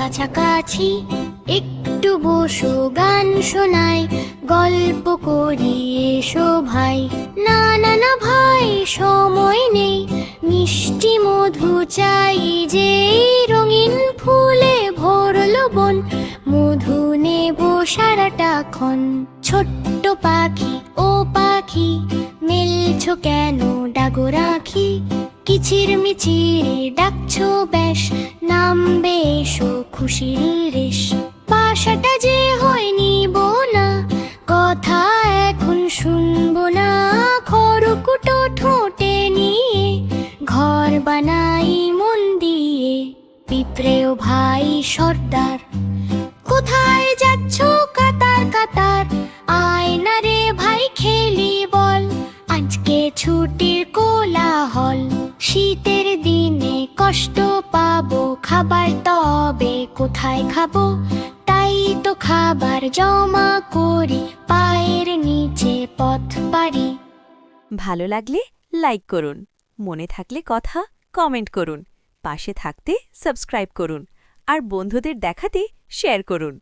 কাছাকাছি, একটু বসো গান শোনাই, গল্প করি এসো ভাই। না না না ভাই, সময় নেই, মিষ্টি মধু চাই যে, রঙিন ফুলে ভরল বন, মধু নেব সারাটাক্ষণ। ছোট্ট পাখি ও পাখি, মেলছো কেন ডাগো রাখি, কিচির মিচির ডাকছো বেশ, নামবে এসো খুশির রেশ। বাসাটা যে হয় নিব না, কথা এখন শুনবো না, খড়কুটো ঠোঁটে নিয়ে ঘর বানাই মন দিয়ে। পিঁপড়েও ভাই সর্দার, কোথায় যাচ্ছ কাতার কাতার, আয় না রে ভাই খেলি বল, আজকে ছুটির কোলাহল। শীতের দিনে কষ্ট পাবো, খাবার তবে কোথায় খাবো, তাই তো খাবার জমা করি, পায়ের নিচে পথ পারি। ভালো লাগলে লাইক করুন, মনে থাকলে কথা কমেন্ট করুন, পাশে থাকতে সাবস্ক্রাইব করুন, আর বন্ধুদের দেখাতে শেয়ার করুন।